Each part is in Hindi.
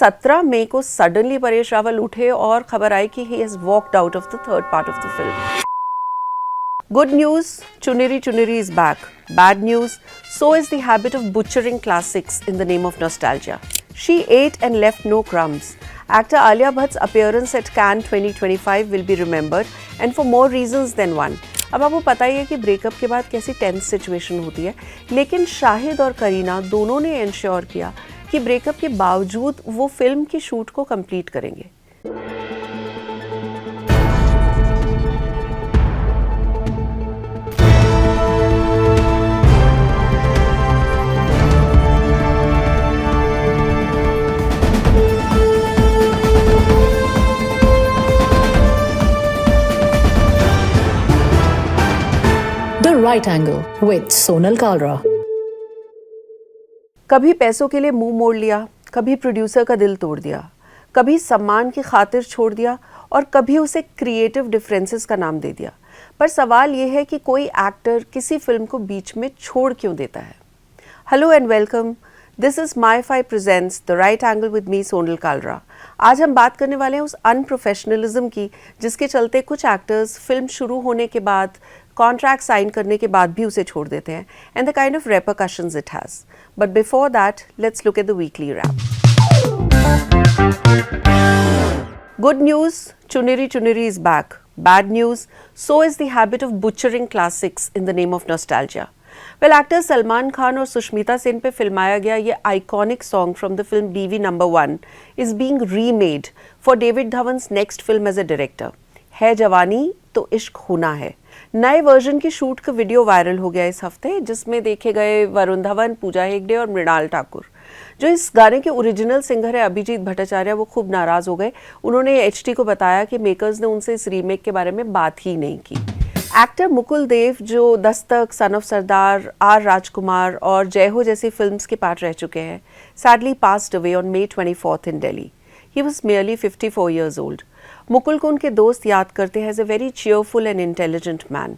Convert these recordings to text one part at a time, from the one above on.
17 मई को सडनली परेश रावल उठे और खबर आई कि he has walked out of the third part of the film. Good news, Chuniri Chuniri is back. Bad news, so is the habit of butchering classics in the name of nostalgia. She ate and left no crumbs. Actor Alia Bhatt's appearance at Cannes 2025 will be remembered and for more reasons than one. अब आपको पता ही है कि ब्रेकअप के बाद कैसी टेंस सिचुएशन होती है, लेकिन शाहिद और करीना दोनों ने इंश्योर किया कि ब्रेकअप के बावजूद वो फिल्म की शूट को कंप्लीट करेंगे. The Right Angle with Sonal Kalra. कभी पैसों के लिए मुंह मोड़ लिया, कभी प्रोड्यूसर का दिल तोड़ दिया, कभी सम्मान की खातिर छोड़ दिया और कभी उसे क्रिएटिव डिफरेंसेस का नाम दे दिया. पर सवाल ये है कि कोई एक्टर किसी फिल्म को बीच में छोड़ क्यों देता है. Hello and welcome, this is my five presents the right angle with me Sonal Kalra. आज हम बात करने वाले हैं उस अनप्रोफेशनलिज्म की जिसके चलते कुछ एक्टर्स फिल्म शुरू होने के बाद, कॉन्ट्रैक्ट साइन करने के बाद भी उसे छोड़ देते हैं, and the kind of repercussions it has. But before that, let's look at the weekly wrap. Good news, चुनिरी चुनिरी is back. Bad news, so is the habit of butchering classics in the name of nostalgia. Well, actors Salman Khan और सुष्मिता सेन पे फिल्माया गया ये iconic song from the film DV No. 1 is being remade for David Dhawan's next film as a director. है जवानी तो इश्क होना है. नए वर्जन की शूट का वीडियो वायरल हो गया इस हफ्ते, जिसमें देखे गए वरुण धवन, पूजा हेगड़े और मृणाल ठाकुर. जो इस गाने के ओरिजिनल सिंगर है अभिजीत भट्टाचार्य, वो खूब नाराज हो गए. उन्होंने HT को बताया कि मेकर्स ने उनसे इस रीमेक के बारे में बात ही नहीं की. एक्टर मुकुल देव, जो Dastak, son of Sardar, are राजकुमार और जय हो जैसी फिल्म्स के पार्ट रह चुके हैं, sadly passed away on May 24th in Delhi. He was merely 54 years old. Mukul को उनके दोस्त याद करते हैं as a very cheerful and intelligent man.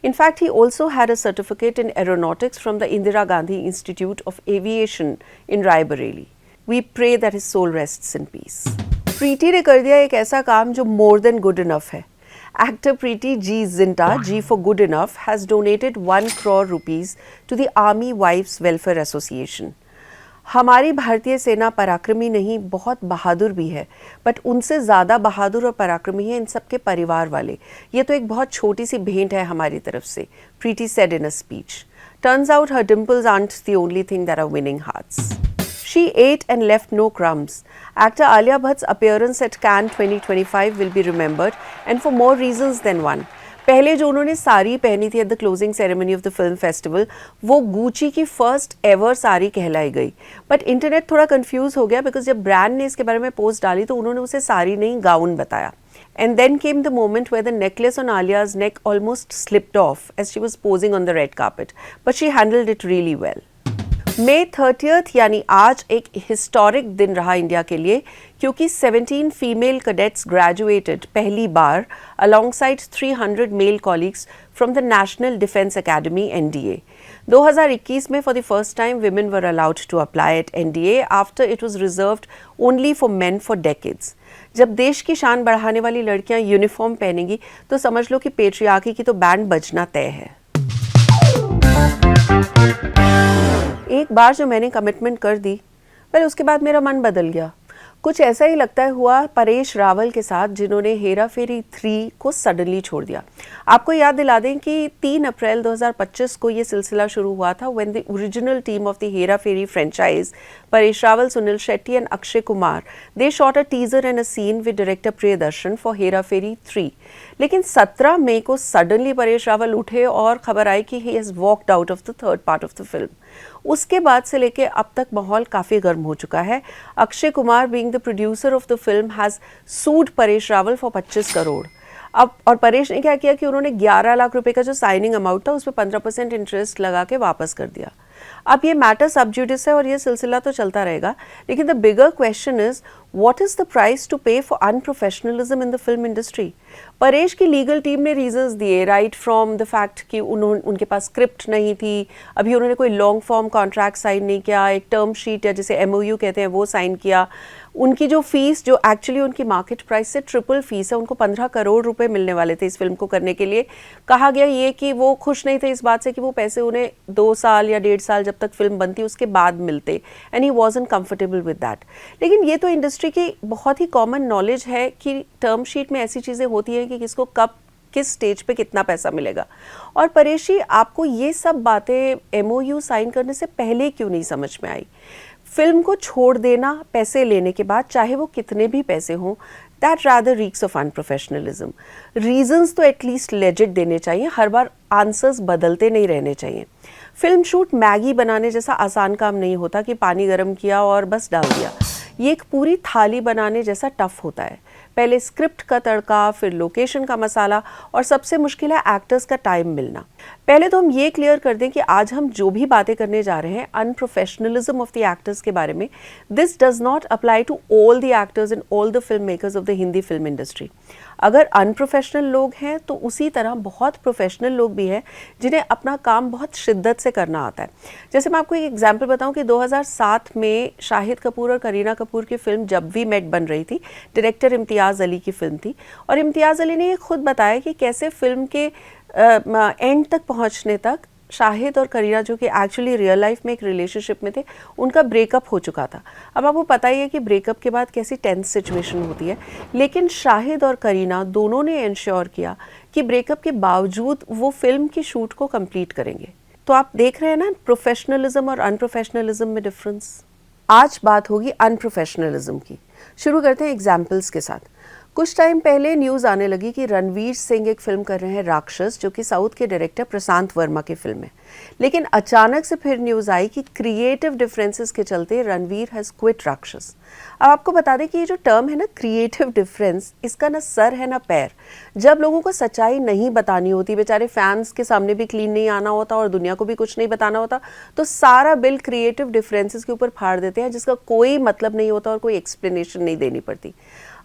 In fact, he also had a certificate in aeronautics from the Indira Gandhi Institute of Aviation in Raebareli. We pray that his soul rests in peace. प्रीति ने कर दिया एक ऐसा काम जो more than good enough है. Actor Preeti G. Zinta, G for Good Enough, has donated 1 crore rupees to the Army Wives Welfare Association. हमारी भारतीय सेना पराक्रमी नहीं, बहुत बहादुर भी है, बट उनसे ज़्यादा बहादुर और पराक्रमी है इन सबके परिवार वाले. ये तो एक बहुत छोटी सी भेंट है हमारी तरफ से, प्रीति said in a speech. Turns out her dimples aren't the only thing that are winning hearts. She ate and left no crumbs. Actor Alia Bhatt's appearance at Cannes 2025 will be remembered, and for more reasons than one. पहले जो उन्होंने साड़ी पहनी थी at the closing ceremony of the film festival, वो गुची की फर्स्ट एवर साड़ी कहलाई गई. बट इंटरनेट थोड़ा कंफ्यूज हो गया बिकॉज जब ब्रांड ने इसके बारे में पोस्ट डाली तो उन्होंने उसे साड़ी नहीं, गाउन बताया. And then came the moment where the necklace on Alia's neck almost slipped off as she was posing on the red carpet, but she handled it really well. May 30th यानी आज एक हिस्टोरिक दिन रहा इंडिया के लिए, क्योंकि 17 फीमेल कैडेट्स ग्रेजुएटेड पहली बार alongside 300 male colleagues from the National Defence Academy NDA. 2021 में for the first time women were allowed to apply at NDA after it was reserved only for men for decades. जब देश की शान बढ़ाने वाली लड़कियां यूनिफॉर्म पहनेंगी तो समझ लो कि पेट्रियार्की की तो बैंड बजना तय है. एक बार जो मैंने कमिटमेंट कर दी, पर उसके बाद मेरा मन बदल गया. कुछ ऐसा ही लगता है हुआ परेश रावल के साथ, जिन्होंने हेरा फेरी 3 को सडनली छोड़ दिया. आपको याद दिला दें कि 3 अप्रैल 2025 को ये सिलसिला शुरू हुआ था when the original team of the Hera Pheri franchise, Paresh Rawal, Suniel Shetty and Akshay Kumar, they shot a teaser and a scene with director Priyadarshan for Hera Pheri 3. लेकिन 17 मई को सडनली परेश रावल उठे और खबर आई कि he has walked out of the third part of the film. उसके बाद से लेके अब तक माहौल काफ़ी गर्म हो चुका है. Akshay Kumar being the producer of the film has sued Paresh Rawal for 25 crore. अब और परेश ने क्या किया कि उन्होंने 11 लाख रुपए का जो साइनिंग अमाउंट था उस पर 15% इंटरेस्ट लगा के वापस कर दिया. अब ये मैटर सब जुडिस है और ये सिलसिला तो चलता रहेगा, लेकिन the bigger question is What is the price to pay for unprofessionalism in the film industry? Paresh की लीगल टीम ने रीजंस दिए, राइट फ्रॉम द फैक्ट कि उनके पास स्क्रिप्ट नहीं थी, अभी उन्होंने कोई लॉन्ग फॉर्म कॉन्ट्रैक्ट साइन नहीं किया, एक टर्म शीट या जिसे MOU कहते हैं वो साइन किया, उनकी जो फीस जो एक्चुअली उनकी मार्केट प्राइस से ट्रिपल फीस है, उनको 15 करोड़ रुपए मिलने वाले थे इस फिल्म को करने के लिए। कहा गया ये कि वो खुश नहीं थे इस बात से कि वो पैसे उन्हें 2 साल या 1.5 साल जब तक फिल्म बनती उसके बाद मिलते, and he wasn't comfortable with that. लेकिन ये तो इंडस्ट्री की बहुत ही कॉमन नॉलेज है कि टर्म शीट में ऐसी चीज़ें होती हैं कि किसको कब किस स्टेज पे कितना पैसा मिलेगा। और परेश जी, आपको ये सब बातें MOU साइन करने से पहले क्यों नहीं समझ में आई? फिल्म को छोड़ देना पैसे लेने के बाद, चाहे वो कितने भी पैसे हों, that rather reeks of unprofessionalism. Reasons तो एटलीस्ट लेजिट देने चाहिए, हर बार आंसर्स बदलते नहीं रहने चाहिए। फिल्म शूट मैगी बनाने जैसा आसान काम नहीं होता कि पानी गर्म किया और बस डाल दिया। ये एक पूरी थाली बनाने जैसा टफ होता है। पहले स्क्रिप्ट का तड़का, फिर लोकेशन का मसाला, और सबसे मुश्किल है एक्टर्स का टाइम मिलना। पहले तो हम ये क्लियर कर दें कि आज हम जो भी बातें करने जा रहे हैं अनप्रोफेशनलिज्म ऑफ द एक्टर्स के बारे में, this does not apply to all the actors and all the film makers of the Hindi film industry. अगर अनप्रोफेशनल लोग हैं तो उसी तरह बहुत प्रोफेशनल लोग भी हैं जिन्हें अपना काम बहुत शिद्दत से करना आता है। जैसे मैं आपको एक एग्जांपल बताऊं कि 2007 में शाहिद कपूर और करीना कपूर की फिल्म जब वी मेट बन रही थी, डायरेक्टर इम्तियाज़ अली की फिल्म थी, और इम्तियाज़ अली ने ये खुद बताया कि कैसे फिल्म के एंड तक पहुंचने तक शाहिद और करीना, जो कि एक्चुअली रियल लाइफ में एक रिलेशनशिप में थे, उनका ब्रेकअप हो चुका था। अब आपको पता ही है कि ब्रेकअप के बाद कैसी टेंस सिचुएशन होती है, लेकिन शाहिद और करीना दोनों ने इंश्योर किया कि ब्रेकअप के बावजूद वो फिल्म की शूट को कंप्लीट करेंगे। तो आप देख रहे हैं ना प्रोफेशनलिज्म और अनप्रोफेशनलिज्म में डिफरेंस। आज बात होगी अनप्रोफेशनलिज्म की। शुरू करते हैं एग्जाम्पल्स के साथ। कुछ टाइम पहले न्यूज़ आने लगी कि रणवीर सिंह एक फिल्म कर रहे हैं राक्षस, जो कि साउथ के डायरेक्टर प्रशांत वर्मा की फिल्म है। लेकिन अचानक से फिर न्यूज़ आई कि क्रिएटिव डिफरेंसेस के चलते रणवीर हैज़ क्विट राक्षस। अब आपको बता दें कि ये जो टर्म है ना क्रिएटिव डिफरेंस, इसका ना सर है ना पैर। जब लोगों को सच्चाई नहीं बतानी होती, बेचारे फैंस के सामने भी क्लीन नहीं आना होता और दुनिया को भी कुछ नहीं बताना होता, तो सारा बिल क्रिएटिव डिफरेंसेस के ऊपर फाड़ देते हैं, जिसका कोई मतलब नहीं होता और कोई एक्सप्लेनेशन नहीं देनी पड़ती।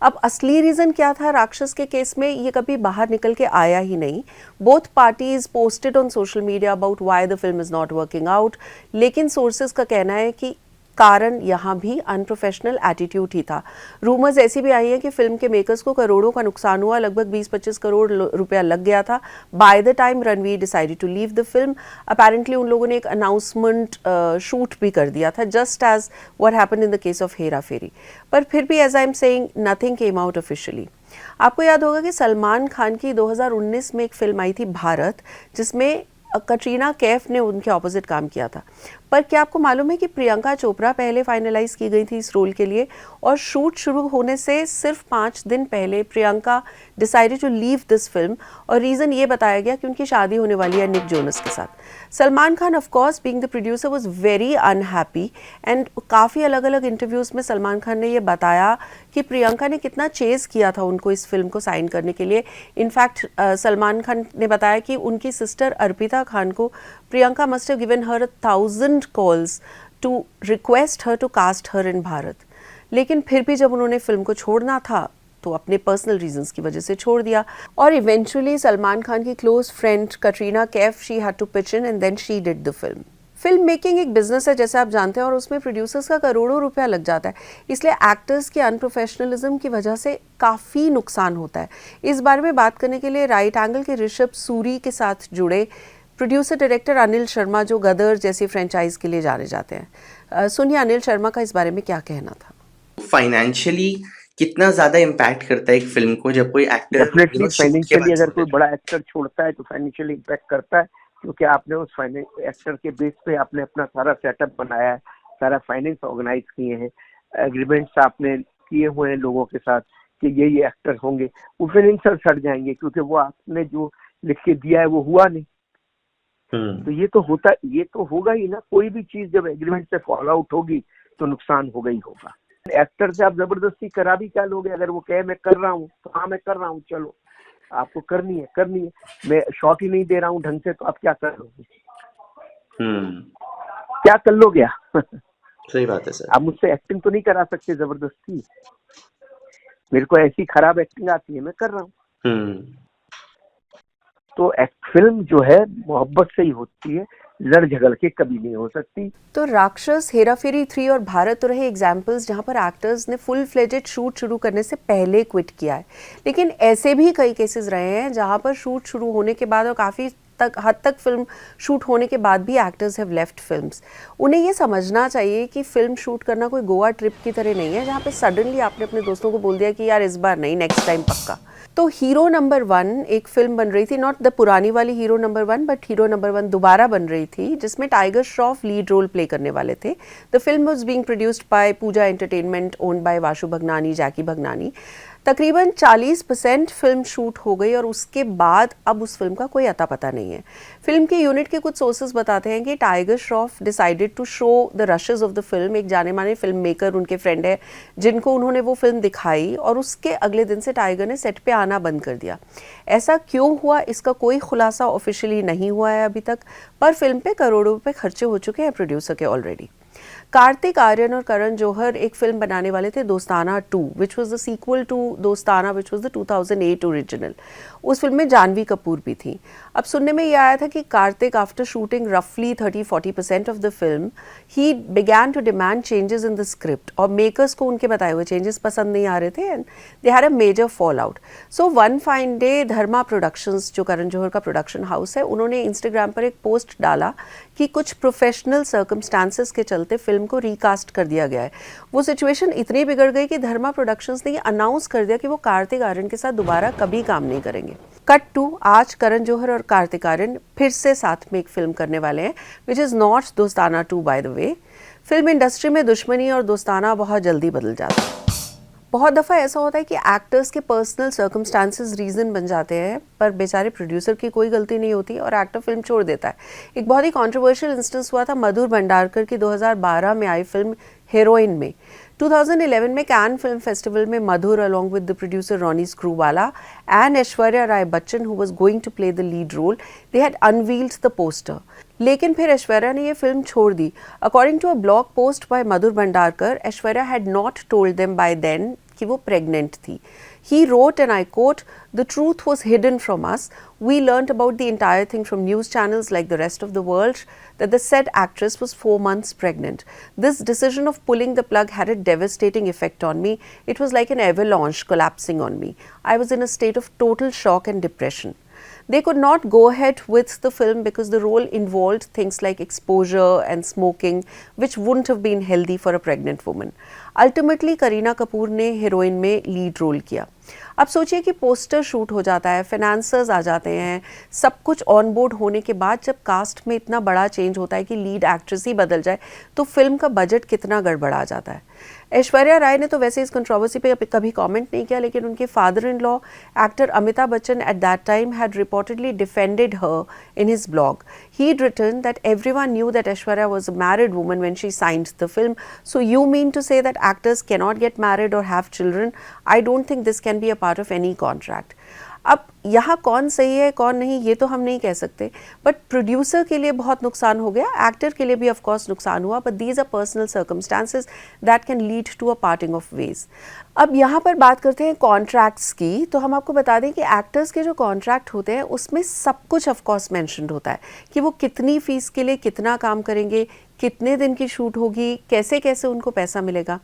अब असली रीज़न क्या था राक्षस के केस में, ये कभी बाहर निकल के आया ही नहीं। Both parties posted on social media about why the film is not working out, लेकिन सोर्सेज का कहना है कि कारण यहाँ भी अनप्रोफेशनल एटीट्यूड ही था। रूमर्स ऐसी भी आई हैं कि फिल्म के मेकर्स को करोड़ों का नुकसान हुआ, लगभग 20-25 करोड़ रुपया लग गया था by the time Ranveer decided to leave the film. Apparently उन लोगों ने एक अनाउंसमेंट शूट भी कर दिया था, just as what happened in the case of Hera Pheri. पर फिर भी as I am saying, nothing came out officially. आपको याद होगा कि सलमान खान की 2019 में एक फिल्म आई थी भारत, जिसमें कटरीना कैफ ने उनके ऑपोजिट काम किया था। पर क्या आपको मालूम है कि प्रियंका चोपड़ा पहले फाइनलाइज की गई थी इस रोल के लिए, और शूट शुरू होने से सिर्फ 5 दिन पहले Priyanka decided to leave this film, और रीज़न ये बताया गया कि उनकी शादी होने वाली है निक जोनस के साथ। Salman Khan of course being the producer was very unhappy, and काफ़ी अलग अलग इंटरव्यूज़ में सलमान खान ने ये बताया कि प्रियंका ने कितना चेज़ किया था उनको इस फिल्म को साइन करने के लिए। इनफैक्ट सलमान खान ने बताया कि उनकी सिस्टर अर्पिता खान को Priyanka must have given her 1000 calls to request her to cast her in Bharat. लेकिन फिर भी जब उन्होंने फिल्म को छोड़ना था तो अपने पर्सनल रीजंस की वजह से छोड़ दिया, और इवेंचुअली सलमान खान की close friend Katrina Kaif, she had to pitch in and then she did the film. Film making एक बिजनेस है जैसे आप जानते हैं, और उसमें प्रोड्यूसर्स का करोड़ों रुपया लग जाता है, इसलिए एक्टर्स के अनप्रोफेशनलिज्म की वजह से काफ़ी नुकसान होता है। इस बारे में बात करने के लिए राइट एंगल के ऋषभ सूरी के साथ जुड़े प्रोड्यूसर डायरेक्टर अनिल शर्मा, जो गदर जैसी फ्रेंचाइज के लिए जाने जाते हैं। सुनिए अनिल शर्मा का इस बारे में क्या कहना था। फाइनेंशियली कितना ज्यादा इम्पैक्ट करता है एक फिल्म को जब कोई एक्टर डेफिनेटली फाइनेंशियली अगर कोई बड़ा एक्टर छोड़ता है तो फाइनेंशियली इम्पैक्ट करता है, क्योंकि आपने उस एक्टर के बेस पे आपने अपना सारा सेटअप बनाया है, सारा फाइनेंस ऑर्गेनाइज किए हैं, एग्रीमेंट्स आपने किए हुए हैं लोगों के साथ कि ये एक्टर होंगे, वो फाइनेंशियल सड़ जाएंगे क्योंकि वो आपने जो लिख के दिया है वो हुआ नहीं। तो ये तो होगा ही ना, कोई भी चीज जब एग्रीमेंट से फॉल आउट होगी तो नुकसान होगा ही होगा। एक्टर से आप जबरदस्ती करा भी क्या लोगे, अगर वो कहे मैं कर रहा हूँ तो हाँ मैं कर रहा हूँ, चलो आपको करनी है, मैं शॉट ही नहीं दे रहा हूँ ढंग से, तो आप क्या कर लोगे, क्या कर लोगे सही बात है सर। आप मुझसे एक्टिंग तो नहीं करा सकते जबरदस्ती, मेरे को ऐसी खराब एक्टिंग आती है, मैं कर रहा हूँ। हम्म। तो फिल्म जो है मोहब्बत से ही होती है, लड़ झगड़ के कभी नहीं हो सकती। तो राक्षस, हेरा फेरी 3 और भारत तो रहे एग्जाम्पल्स जहां पर एक्टर्स ने फुल फ्लेजेड शूट शुरू करने से पहले क्विट किया है, लेकिन ऐसे भी कई केसेस रहे हैं जहां पर शूट शुरू होने के बाद और काफ़ी हद तक फिल्म शूट होने के बाद भी एक्टर्स हैव लेफ्ट फिल्म्स। उन्हें ये समझना चाहिए कि फिल्म शूट करना कोई गोवा ट्रिप की तरह नहीं है जहाँ पे सडनली आपने अपने दोस्तों को बोल दिया कि यार इस बार नहीं, नेक्स्ट टाइम पक्का। तो हीरो नंबर 1 एक फिल्म बन रही थी, नॉट द पुरानी वाली hero number 1 but hero number 1 दोबारा बन रही थी, जिसमें Tiger Shroff lead role play करने वाले थे। The film was being produced by Pooja Entertainment, owned by Vashu Bhagnani, Jackky Bhagnani. तकरीबन 40% फिल्म शूट हो गई और उसके बाद अब उस फिल्म का कोई अता पता नहीं है। फिल्म के यूनिट के कुछ सोर्सेज बताते हैं कि Tiger Shroff decided to show the rushes of the film. एक जाने माने फिल्म मेकर उनके फ्रेंड है जिनको उन्होंने वो फिल्म दिखाई और उसके अगले दिन से टाइगर ने सेट पे आना बंद कर दिया। ऐसा क्यों हुआ इसका कोई खुलासा ऑफिशियली नहीं हुआ है अभी तक, पर फिल्म पे करोड़ों रुपए खर्चे हो चुके हैं प्रोड्यूसर के ऑलरेडी। कार्तिक आर्यन और करण जौहर एक फिल्म बनाने वाले थे, Dostana 2, which was the sequel to Dostana which was the 2008 original. उस फिल्म में जानवी कपूर भी थी। अब सुनने में ये आया था कि कार्तिक आफ्टर शूटिंग रफली 30-40% of the film he began to demand changes in the script और मेकर्स को उनके बताए हुए चेंजेस पसंद नहीं आ रहे थे and they had a major fall out. So one fine day Dharma productions, जो करण जौहर का प्रोडक्शन हाउस है, उन्होंने इंस्टाग्राम पर एक पोस्ट डाला कि कुछ प्रोफेशनल सर्कमस्टांसेस के चलते फिल्म को रिकास्ट कर दिया गया है। वो सिचुएशन इतनी बिगड़ गई कि धर्मा प्रोडक्शंस ने ये अनाउंस कर दिया कि वो कार्तिक आर्यन के साथ दोबारा कभी काम नहीं करेंगे। कट टू, आज करण जौहर और कार्तिक आर्यन फिर से साथ में एक फिल्म करने वाले हैं, विच इज़ नॉट दोस्ताना 2 by the way. Film industry में दुश्मनी और दोस्ताना बहुत जल्दी बदल जाता है। बहुत दफ़ा ऐसा होता है कि एक्टर्स के पर्सनल सर्कमस्टांसेस रीज़न बन जाते हैं, पर बेचारे प्रोड्यूसर की कोई गलती नहीं होती और एक्टर फिल्म छोड़ देता है। एक बहुत ही कंट्रोवर्शियल इंस्टेंस हुआ था मधुर भंडारकर की 2012 में आई फिल्म हीरोइन में। 2011 में कैन फिल्म फेस्टिवल में Madhur along with the producer Ronnie Screwvala and Aishwarya Rai Bachchan who was going to play the lead role, they had unveiled the poster. लेकिन फिर ऐश्वर्या ने ये फिल्म छोड़ दी। According to a blog post by Madhur Bhandarkar, Aishwarya had not told them by then कि वो प्रेग्नेंट थी। He wrote, and I quote, "The truth was hidden from us. We learnt about the entire thing from news channels like the rest of the world that the said actress was 4 months pregnant. This decision of pulling the plug had a devastating effect on me. It was like an avalanche collapsing on me. I was in a state of total shock and depression." They could not go ahead with the film because the role involved things like exposure and smoking, which wouldn't have been healthy for a pregnant woman. Ultimately, Kareena Kapoor ने हीरोइन में लीड रोल किया। अब सोचिए कि पोस्टर शूट हो जाता है, फाइनेंसर्स आ जाते हैं, सब कुछ ऑन बोर्ड होने के बाद जब कास्ट में इतना बड़ा चेंज होता है कि लीड एक्ट्रेस ही बदल जाए, तो फिल्म का बजट कितना गड़बड़ा जाता है। ऐश्वर्या राय ने तो वैसे इस कंट्रोवर्सी पे कभी कमेंट नहीं किया, लेकिन उनके father in law actor Amitabh Bachchan at that time had reportedly defended her in his blog. He'd written that everyone knew that Aishwarya was a married woman when she signed the film. So you mean to say that actors cannot get married or have children? I don't think this can be a part of any contract. अब यहाँ कौन सही है कौन नहीं ये तो हम नहीं कह सकते, बट प्रोड्यूसर के लिए बहुत नुकसान हो गया, एक्टर के लिए भी ऑफ कोर्स नुकसान हुआ, but these are personal circumstances that can lead to a parting of ways. अब यहाँ पर बात करते हैं कॉन्ट्रैक्ट्स की, तो हम आपको बता दें कि एक्टर्स के जो कॉन्ट्रैक्ट होते हैं उसमें सब कुछ ऑफ कोर्स मेंशन्ड होता है कि वो कितनी फीस के लिए कितना काम करेंगे, कितने दिन की शूट होगी, कैसे कैसे उनको पैसा मिलेगा.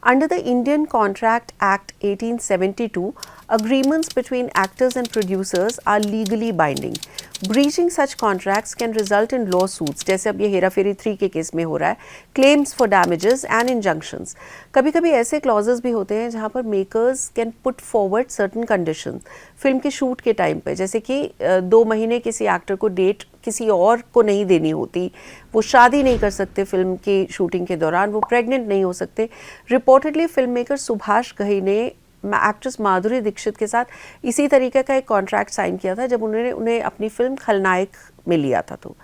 Under the Indian Contract Act 1872, agreements between actors and producers are legally binding. Breaching such contracts can result in lawsuits, जैसे अब ये हेरा फेरी 3 के केस में हो रहा है, claims for damages and injunctions. कभी कभी ऐसे clauses भी होते हैं जहाँ पर makers can put forward certain conditions film के शूट के टाइम पे, जैसे कि 2 महीने किसी एक्टर को डेट किसी और को नहीं देनी होती, वो शादी नहीं कर सकते फिल्म की शूटिंग के दौरान, वो प्रेग्नेंट नहीं हो सकते. Reportedly film maker Subhash Ghai ने एक्ट्रेस माधुरी दीक्षित के साथ इसी तरीके का एक कॉन्ट्रैक्ट साइन किया था जब उन्होंने उन्हें अपनी फिल्म खलनायक में लिया था. तो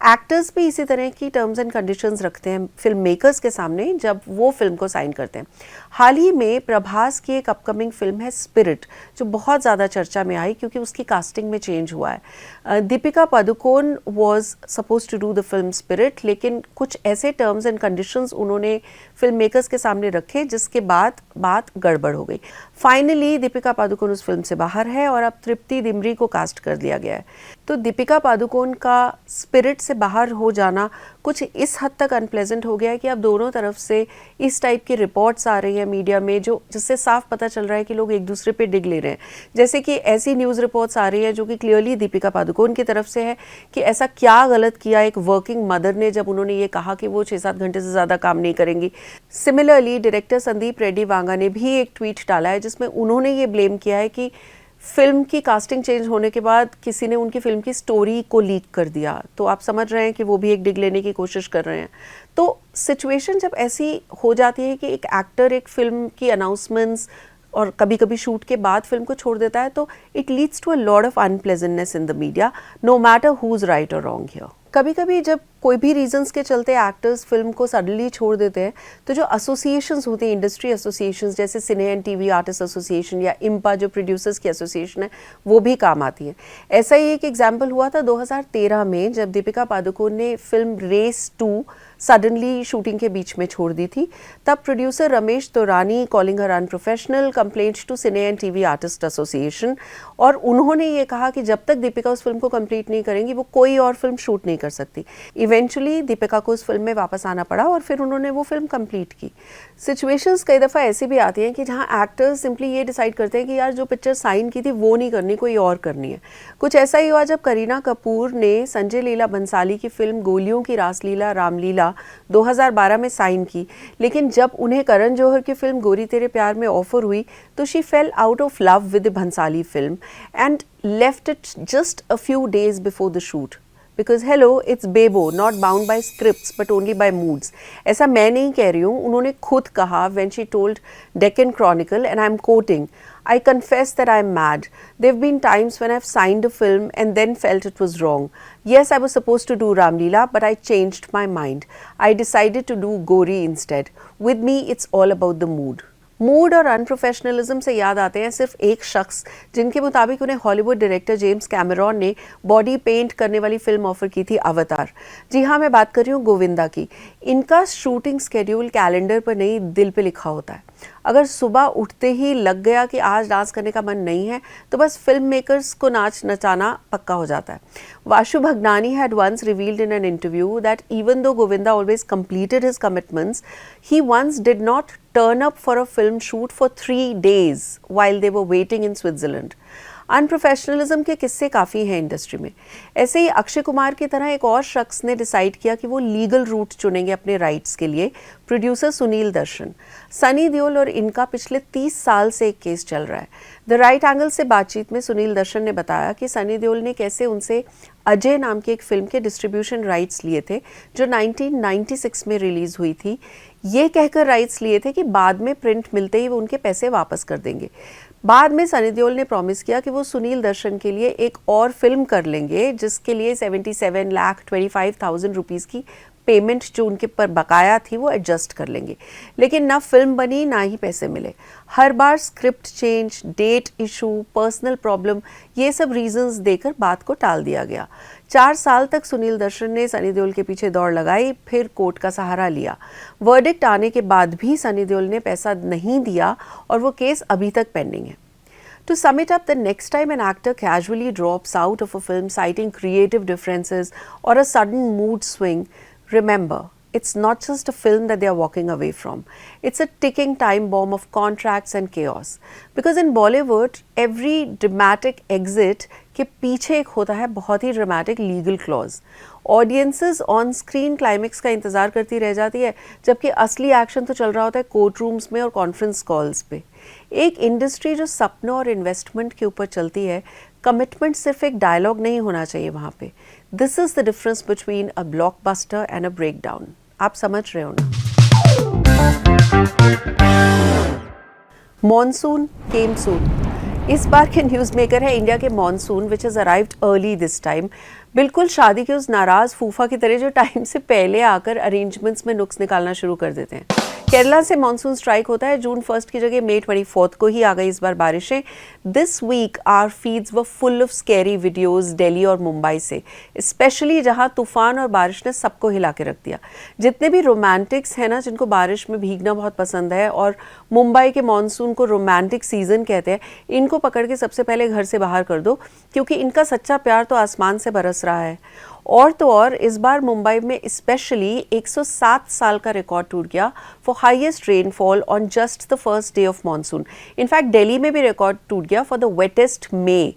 एक्टर्स भी इसी तरह की टर्म्स एंड कंडीशंस रखते हैं फिल्म मेकर्स के सामने जब वो फिल्म को साइन करते हैं। हाल ही में प्रभास की एक अपकमिंग फिल्म है स्पिरिट, जो बहुत ज़्यादा चर्चा में आई क्योंकि उसकी कास्टिंग में चेंज हुआ है। Deepika Padukone was suppose to do the film Spirit, लेकिन कुछ ऐसे टर्म्स एंड कंडीशंस उन्होंने फिल्म मेकर्स के सामने रखे जिसके बाद बात गड़बड़ हो गई। फाइनली दीपिका पादुकोण उस फिल्म से बाहर है और अब तृप्ति डिमरी को कास्ट कर दिया गया है। तो दीपिका पादुकोण का स्पिरिट से बाहर हो जाना कुछ इस हद तक अनप्लेजेंट हो गया है कि अब दोनों तरफ से इस टाइप की रिपोर्ट्स आ रही हैं मीडिया में, जो जिससे साफ पता चल रहा है कि लोग एक दूसरे पे डिग ले रहे हैं। जैसे कि ऐसी न्यूज़ रिपोर्ट्स आ रही है जो कि क्लियरली दीपिका पादुकोण की तरफ से है कि ऐसा क्या गलत किया एक वर्किंग मदर ने जब उन्होंने ये कहा कि वो 6-7 घंटे से ज़्यादा काम नहीं करेंगी। सिमिलरली डायरेक्टर संदीप रेड्डी वांगा ने भी एक ट्वीट डाला है जिसमें उन्होंने ये ब्लेम किया है कि फिल्म की कास्टिंग चेंज होने के बाद किसी ने उनकी फिल्म की स्टोरी को लीक कर दिया। तो आप समझ रहे हैं कि वो भी एक डिग लेने की कोशिश कर रहे हैं। तो सिचुएशन जब ऐसी हो जाती है कि एक एक्टर एक फिल्म की अनाउंसमेंट्स और कभी कभी शूट के बाद फिल्म को छोड़ देता है, तो it leads to a lot of unpleasantness in the media, no matter who is right और रॉन्ग हियर। कभी कभी जब कोई भी रीजंस के चलते एक्टर्स फिल्म को सडनली छोड़ देते हैं, तो जो एसोसिएशंस होती हैं, इंडस्ट्री एसोसिएशंस जैसे सिने एंड टीवी आर्टिस्ट एसोसिएशन या इम्पा जो प्रोड्यूसर्स की एसोसिएशन है, वो भी काम आती है। ऐसा ही एक एग्जाम्पल हुआ था 2013 में जब दीपिका पादुकोण ने फिल्म रेस 2 सडनली शूटिंग के बीच में छोड़ दी थी। तब producer Ramesh Taurani calling her unprofessional complaint to cine and TV artist association, और उन्होंने ये कहा कि जब तक दीपिका उस फिल्म को कंप्लीट नहीं करेंगी वो कोई और फिल्म शूट नहीं कर सकती। इवेंचुअली दीपिका को उस फिल्म में वापस आना पड़ा और फिर उन्होंने वो फिल्म कंप्लीट की। सिचुएशंस कई दफ़ा ऐसी भी आती हैं कि जहाँ एक्टर्स सिंपली ये डिसाइड करते हैं कि यार जो पिक्चर साइन की थी वो नहीं करनी, कोई और करनी है। कुछ ऐसा ही हुआ जब करीना कपूर ने संजय लीला बंसाली की फिल्म गोलियों की रासलीला रामलीला 2012 में साइन की, लेकिन जब उन्हें करण जौहर की फिल्म गोरी तेरे प्यार में ऑफर हुई तो she fail out of love with the Bhansali film and left it just a few days before the shoot. Because hello it's Bebo, not bound by scripts but only by moods. ऐसा मैं नहीं कह रही हूँ, उन्होंने खुद कहा when she told Deccan Chronicle and I am quoting, I confess that I'm mad. There have been times when I've signed a film and then felt it was wrong. Yes, I was supposed to do Ramleela, but I changed my mind. I decided to do Gori instead. With me, it's all about the mood. Mood और अनप्रोफेशनलिज्म से याद आते हैं सिर्फ एक शख्स जिनके मुताबिक उन्हें हॉलीवुड डायरेक्टर जेम्स कैमरॉन ने बॉडी पेंट करने वाली फिल्म ऑफर की थी अवतार। जी हाँ, मैं बात कर रही हूँ गोविंदा की। इनका शूटिंग स्केड्यूल कैलेंडर पर नहीं दिल पे लिखा होता है। अगर सुबह उठते ही लग गया कि आज डांस करने का मन नहीं है तो बस फिल्म मेकर्स को नाच नचाना पक्का हो जाता है। Vashu Bhagnani had once revealed in an interview that even though Govinda always completed his commitments, he once did not turn up for a film shoot for 3 days while they were waiting in Switzerland. Unprofessionalism के किस्से काफ़ी हैं इंडस्ट्री में। ऐसे ही अक्षय कुमार की तरह एक और शख्स ने डिसाइड किया कि वो लीगल रूट चुनेंगे अपने राइट्स के लिए, प्रोड्यूसर सुनील दर्शन। सनी देओल और इनका पिछले 30 साल से एक केस चल रहा है। द राइट एंगल से बातचीत में सुनील दर्शन ने बताया कि सनी देओल ने कैसे उनसे अजय नाम की एक फिल्म के डिस्ट्रीब्यूशन राइट्स लिए थे जो 1996 में रिलीज़ हुई थी। ये कहकर राइट्स लिए थे कि बाद में प्रिंट मिलते ही वो उनके पैसे वापस कर देंगे। बाद में सनी देओल ने प्रॉमिस किया कि वो सुनील दर्शन के लिए एक और फिल्म कर लेंगे जिसके लिए 77,25,000 रुपीज़ की पेमेंट जो उनके पर बकाया थी वो एडजस्ट कर लेंगे, लेकिन ना फिल्म बनी ना ही पैसे मिले। हर बार script change, date issue, personal problem, ये सब रीजंस देकर बात को टाल दिया गया। 4 साल तक सुनील दर्शन ने सनी देओल के पीछे दौड़ लगाई, फिर कोर्ट का सहारा लिया। वर्डिक्ट आने के बाद भी सनी देओल ने पैसा नहीं दिया और वो केस अभी तक पेंडिंग है। To sum it up, the next time an actor casually drops out of a film citing creative differences or a sudden mood swing, remember, it's not just a film that they are walking away from. It's a ticking time bomb of contracts and chaos. Because in Bollywood, every dramatic exit के पीछे एक होता है बहुत ही dramatic legal clause. Audiences on screen climax का इंतज़ार करती रह जाती है, जबकि असली एक्शन तो चल रहा होता है कोर्ट रूम्स में और कॉन्फ्रेंस कॉल्स पे। एक इंडस्ट्री जो सपनों और इन्वेस्टमेंट के ऊपर चलती है, कमिटमेंट सिर्फ एक डायलॉग नहीं होना चाहिए वहाँ पे। This is the difference between a blockbuster and a breakdown. आप समझ रहे हो ना? मॉनसून केम सून। इस बार के न्यूज़ मेकर है इंडिया के monsoon which has arrived early this time. बिल्कुल शादी के उस नाराज फूफा की तरह जो टाइम से पहले आकर अरेंजमेंट्स में नुक्स निकालना शुरू कर देते हैं। केरला से मॉनसून स्ट्राइक होता है जून 1 की जगह मई 24 को ही आ गई इस बार बारिशें। This week our feeds were full of scary videos Delhi और मुंबई से, स्पेशली जहां तूफान और बारिश ने सबको हिला के रख दिया। जितने भी रोमांटिक्स हैं ना, जिनको बारिश में भीगना बहुत पसंद है और मुंबई के मॉनसून को रोमांटिक सीजन कहते हैं, इनको पकड़ के सबसे पहले घर से बाहर कर दो, क्योंकि इनका सच्चा प्यार तो आसमान से बरस रहा है। और तो और इस बार मुंबई में स्पेशली 107 साल का रिकॉर्ड टूट गया for highest rainfall on just the first day of monsoon. In fact Delhi में भी रिकॉर्ड टूट गया for the wettest may.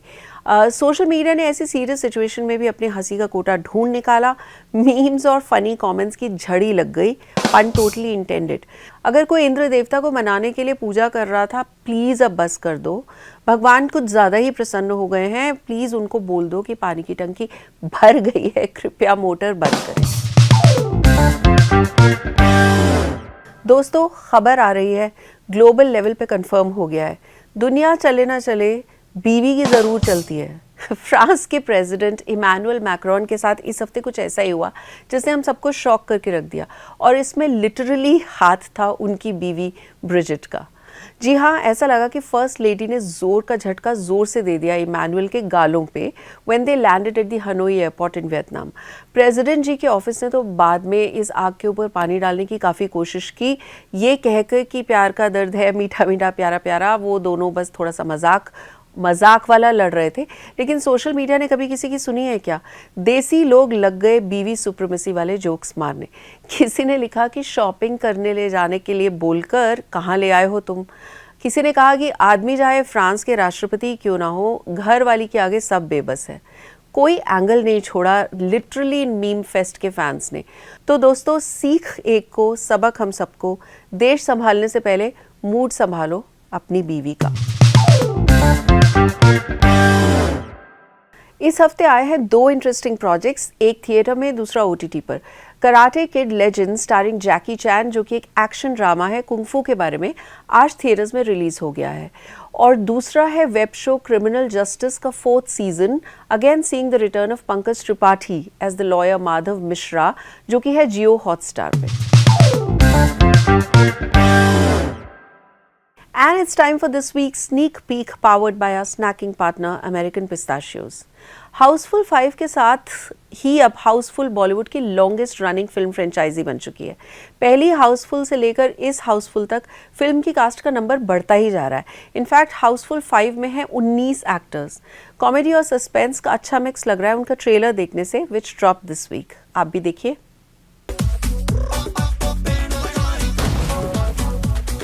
Social media ने ऐसी सीरियस सिचुएशन में भी अपनी हंसी का कोटा ढूंढ निकाला। मीम्स और फनी कमेंट्स की झड़ी लग गई, पन टोटली इंटेंडेड। अगर कोई इंद्र देवता को मनाने के लिए पूजा कर रहा था, प्लीज़ अब बस कर दो। भगवान कुछ ज़्यादा ही प्रसन्न हो गए हैं। प्लीज़ उनको बोल दो कि पानी की टंकी भर गई है, कृपया मोटर बंद करें। दोस्तों, खबर आ रही है, ग्लोबल लेवल पे कंफर्म हो गया है, दुनिया चले ना चले बीवी की ज़रूर चलती है। फ्रांस के प्रेसिडेंट इमैनुअल मैक्रोन के साथ इस हफ्ते कुछ ऐसा ही हुआ जिसने हम सबको शॉक करके रख दिया, और इसमें लिटरली हाथ था उनकी बीवी ब्रिजिट का। जी हाँ, ऐसा लगा कि फर्स्ट लेडी ने जोर का झटका जोर से दे दिया इमैनुअल के गालों पे when they landed at the Hanoi airport in Vietnam. President ji के ऑफिस ने तो बाद में इस आग के ऊपर पानी डालने की काफ़ी कोशिश की, ये कहकर कि प्यार का दर्द है मीठा मीठा प्यारा प्यारा। वो दोनों बस थोड़ा सा मजाक वाला लड़ रहे थे, लेकिन सोशल मीडिया ने कभी किसी की सुनी है क्या? देसी लोग लग गए बीवी सुप्रीमेसी वाले जोक्स मारने। किसी ने लिखा कि शॉपिंग करने ले जाने के लिए बोलकर कहाँ ले आए हो तुम। किसी ने कहा कि आदमी चाहे फ्रांस के राष्ट्रपति क्यों ना हो, घर वाली के आगे सब बेबस है। कोई एंगल नहीं छोड़ा लिटरली इन मीम फेस्ट के फैंस ने। तो दोस्तों, सीख एक को, सबक हम सबको, देश संभालने से पहले मूड संभालो अपनी बीवी का। इस हफ्ते आए हैं 2 इंटरेस्टिंग प्रोजेक्ट्स, एक थिएटर में, दूसरा OTT पर। कराटे किड लेजेंड स्टारिंग जैकी चैन, जो कि एक एक्शन ड्रामा है कुंग-फू के बारे में, आज थिएटर्स में रिलीज हो गया है। और दूसरा है वेब शो क्रिमिनल जस्टिस का 4th season, again seeing the return of Pankaj Tripathi as the lawyer Madhav Mishra, जो कि है जियो हॉटस्टार पे। And it's time for this week's sneak peek powered by our snacking partner American Pistachios. Housefull 5 के साथ ही अब हाउसफुल बॉलीवुड की लॉन्गेस्ट रनिंग फिल्म फ्रेंचाइजी बन चुकी है। पहली हाउसफुल से लेकर इस हाउसफुल तक फिल्म की कास्ट का नंबर बढ़ता ही जा रहा है। इनफैक्ट हाउसफुल 5 में है 19 एक्टर्स। कॉमेडी और सस्पेंस का अच्छा मिक्स लग रहा है उनका ट्रेलर देखने से, विच ड्रॉप दिस वीक। आप भी देखिए।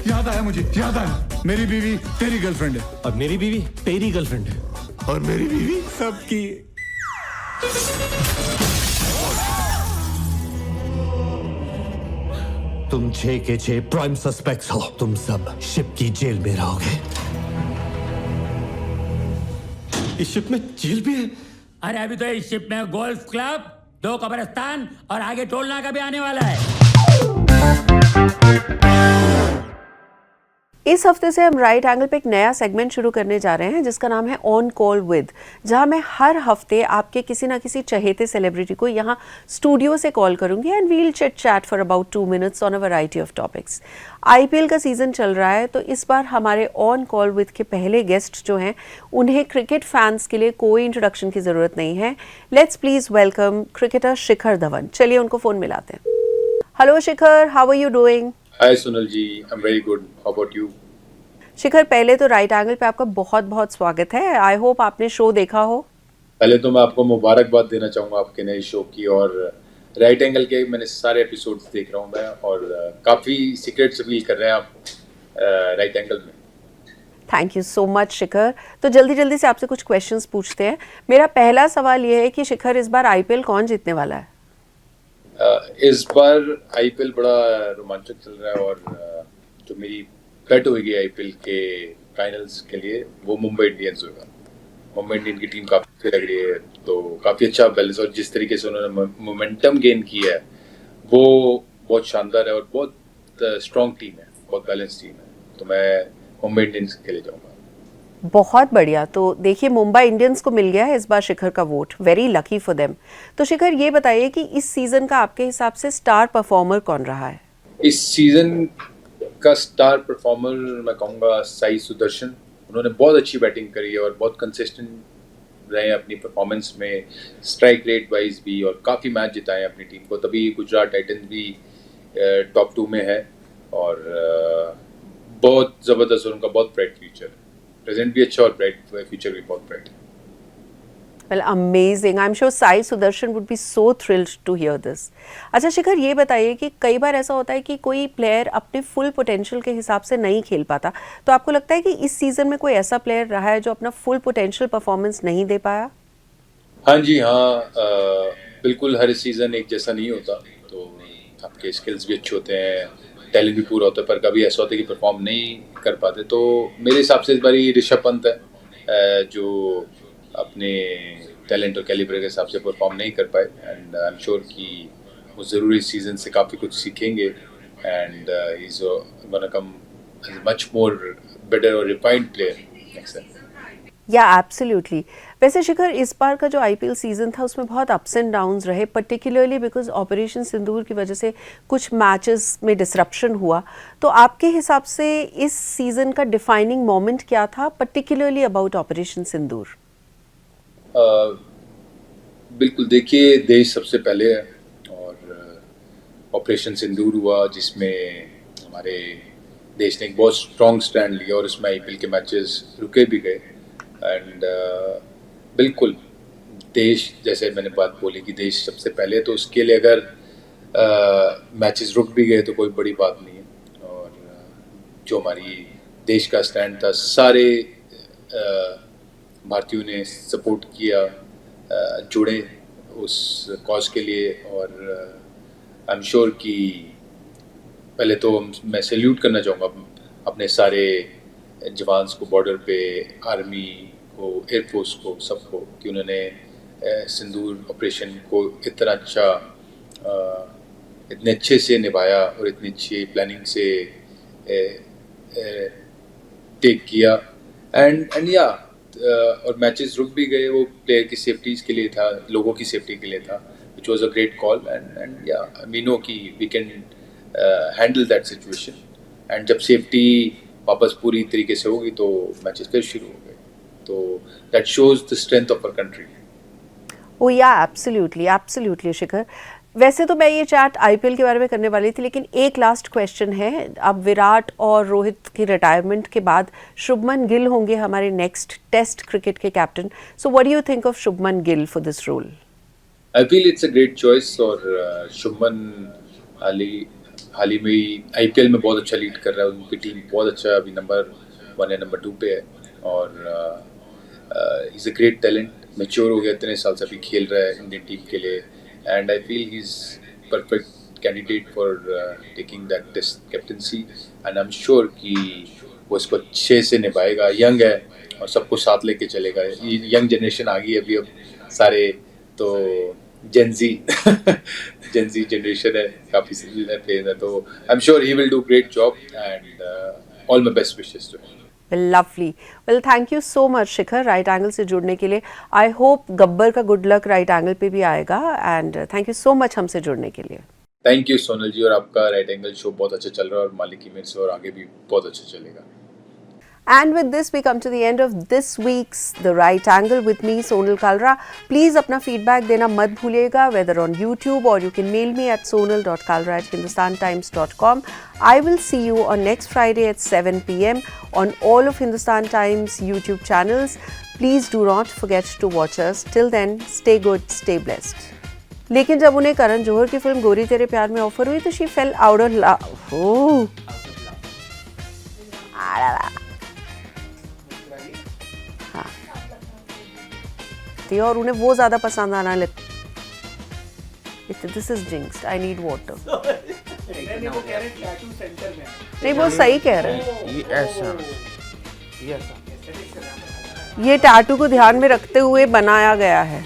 याद आया मुझे, याद आया। मेरी बीवी तेरी गर्लफ्रेंड है और मेरी बीवी तेरी गर्लफ्रेंड है और मेरी बीवी सबकी। तुम 6 के 6 प्राइम सस्पेक्ट्स हो। तुम सब शिप की जेल में रहोगे। इस शिप में जेल भी है? अरे अभी तो इस शिप में गोल्फ क्लब, 2 कब्रिस्तान और आगे टोल नाका भी आने वाला है। इस हफ्ते से हम राइट एंगल पे एक नया सेगमेंट शुरू करने जा रहे हैं जिसका नाम है ऑन कॉल विद, जहां मैं हर हफ्ते आपके किसी ना किसी चहेते सेलिब्रिटी को यहां स्टूडियो से कॉल करूंगी and we'll chit chat for about 2 minutes on a variety of topics. IPL का सीजन चल रहा है, तो इस बार हमारे ऑन कॉल विद के पहले गेस्ट जो हैं उन्हें क्रिकेट फैंस के लिए कोई इंट्रोडक्शन की जरूरत नहीं है। Let's please welcome cricketer Shikhar Dhawan. चलिए उनको फोन मिलाते हैं। Hello Shikhar, how are you doing? Hi Sonal ji, I am very good, how about you? Shikhar, पहले तो राइट एंगल पे आपका बहुत बहुत स्वागत है। आई होप आपने शो देखा हो। पहले तो मैं आपको मुबारकबाद देना चाहूँगा आपके नए शो की, और राइट एंगल के मैंने सारे एपिसोड्स देख रहा हूँ मैं, और काफ़ी सीक्रेट्स रिवील कर रहे हैं आप राइट एंगल में। थैंक यू सो मच शिखर। तो जल्दी जल्दी से आपसे कुछ क्वेश्चंस पूछते हैं। मेरा पहला सवाल ये है कि शिखर, इस बार IPL कौन जीतने वाला है? इस बार IPL बड़ा रोमांचक चल रहा है, और जो मेरी बेट होगी IPL के फाइनल्स के लिए वो मुंबई इंडियंस होगा। मुंबई इंडियन की टीम काफ़ी अच्छी लग रही है, तो काफ़ी अच्छा बैलेंस, और जिस तरीके से उन्होंने मोमेंटम गेन किया है वो बहुत शानदार है, और बहुत स्ट्रॉन्ग टीम है, बहुत बैलेंस टीम है। तो मैं मुंबई इंडियंस के लिए जाऊँगा। बहुत बढ़िया। तो देखिए मुंबई इंडियंस को मिल गया है इस बार शिखर का vote, very lucky for them. तो शिखर ये बताइए कि इस सीजन का आपके हिसाब से स्टार परफॉर्मर कौन रहा है? इस सीजन का स्टार परफॉर्मर मैं कहूँगा साई सुदर्शन। उन्होंने बहुत अच्छी बैटिंग करी है और बहुत कंसिस्टेंट रहे अपनी परफॉर्मेंस में, स्ट्राइक रेट वाइज भी, और काफ़ी मैच जिताए अपनी टीम को। तभी गुजरात टाइटंस भी टॉप 2 में है और बहुत ज़बरदस्त और उनका बहुत ब्राइट फ्यूचर है। प्रेजेंट भी अच्छा और ब्राइट फ्यूचर भी बहुत ब्राइट है। Well, amazing. I'm sure Sai Sudarshan would be so thrilled to hear this. अच्छा शिखर ये बताइए कि कई बार ऐसा होता है कि कोई प्लेयर अपने फुल पोटेंशियल के हिसाब से नहीं खेल पाता, तो आपको लगता है कि इस सीजन में कोई ऐसा प्लेयर रहा है जो अपना फुल पोटेंशियल परफॉर्मेंस नहीं दे पाया? हाँ जी, हाँ, बिल्कुल हर सीज़न एक जैसा नहीं होता। तो आपके स्किल्स भी अच्छे होते हैं, टैलेंट भी पूरा होता है, पर कभी ऐसा होता है कि परफॉर्म नहीं कर पाते। तो मेरे हिसाब से इस बारी ऋषभ पंत है जो अपने टैलेंट और कैलिबर के हिसाब से परफॉर्म नहीं कर पाए। एंड आई एम श्योर कि वो ज़रूर इस सीज़न से काफ़ी कुछ सीखेंगे and he is gonna come much more better और रिफाइंड प्लेयर नेक्स्ट टाइम। या एब्सोल्युटली। वैसे शिखर इस बार का जो आईपीएल सीजन था उसमें बहुत अप्स एंड डाउन्स रहे, पर्टिकुलरली बिकॉज ऑपरेशन सिंदूर की वजह से कुछ मैचेस में डिसरप्शन हुआ। तो आपके हिसाब से इस सीजन का डिफाइनिंग मोमेंट क्या था, पर्टिकुलरली अबाउट ऑपरेशन सिंदूर? बिल्कुल, देखिए देश सबसे पहले है और ऑपरेशन सिंदूर हुआ जिसमें हमारे देश ने एक बहुत स्ट्रॉन्ग स्टैंड लिया और इसमें आईपीएल के मैचेस रुके भी गए। एंड बिल्कुल देश, जैसे मैंने बात बोली कि देश सबसे पहले, तो उसके लिए अगर मैचेस रुक भी गए तो कोई बड़ी बात नहीं है। और जो हमारी देश का स्टैंड था, सारे भारतीयों ने सपोर्ट किया, जुड़े उस कॉज के लिए। और आई एम श्योर कि पहले तो मैं सैल्यूट करना चाहूँगा अपने सारे जवान्स को, बॉर्डर पे, आर्मी को, एयरफोर्स को, सबको, कि उन्होंने सिंदूर ऑपरेशन को इतना अच्छा, इतने अच्छे से निभाया और इतनी अच्छी प्लानिंग से टेक किया। एंड या और मैचेस रुक भी गए, वो प्लेयर की सेफ्टी के लिए था, लोगों की सेफ्टी के लिए था, which was a great call. And yeah we know कि we can handle that situation. And जब सेफ्टी वापस पूरी तरीके से होगी तो मैचेस फिर शुरू हो गए। तो that shows the strength of our country. Oh yeah absolutely, absolutely शिखर। वैसे तो मैं ये चैट आईपीएल के बारे में करने वाली थी, लेकिन एक लास्ट क्वेश्चन है। अब विराट और रोहित की रिटायरमेंट के बाद शुभमन गिल होंगे हमारे नेक्स्ट टेस्ट क्रिकेट के captain. So what do you think of Shubman Gill for this role? I feel it's a great choice. और शुभमन हाल ही में आईपीएल में बहुत अच्छा लीड कर रहा है, उनकी टीम बहुत अच्छा अभी नंबर 1 या नंबर 2 पे है। और he is a great talent, mature हो गया, इतने साल से अभी खेल रहा है इंडियन टीम के लिए। And I feel he is perfect candidate for taking that test captaincy. And I am sure कि वो इसको अच्छे से निभाएगा। यंग है और सबको साथ लेके चलेगा। यंग जनरेशन आ गई है अभी, अब सारे तो जेनजी जनरेशन है, काफ़ी प्लेयर है। तो I am sure he will do great job and all my best wishes to him. Lovely. Well thank you so much Shikhar right angle से जुड़ने के लिए। आई होप गब्बर का गुड लक राइट एंगल पे भी आएगा। And thank you so much हमसे जुड़ने के लिए। थैंक यू सोनल जी। और आपका राइट एंगल शो बहुत अच्छा चल रहा है और मालिक की मेरे से और आगे भी बहुत अच्छा चलेगा। And with this, we come to the end of this week's The Right Angle with me, Sonal Kalra. Please अपना feedback देना मत भूलिएगा, whether on YouTube or you can mail me at sonal.kalra@hindustantimes.com. I will see you on next Friday at 7 p.m. on all of Hindustan Times YouTube channels. Please do not forget to watch us. Till then, stay good, stay blessed. लेकिन जब उन्हें करण जौहर की फिल्म गोरी तेरे प्यार में ऑफर हुई तो she fell out of love. और उन्हें वो ज्यादा पसंद आना लग। This is jinxed, I need water. नहीं वो सही कह रहे हैं, ये टैटू को ध्यान में रखते हुए बनाया गया है।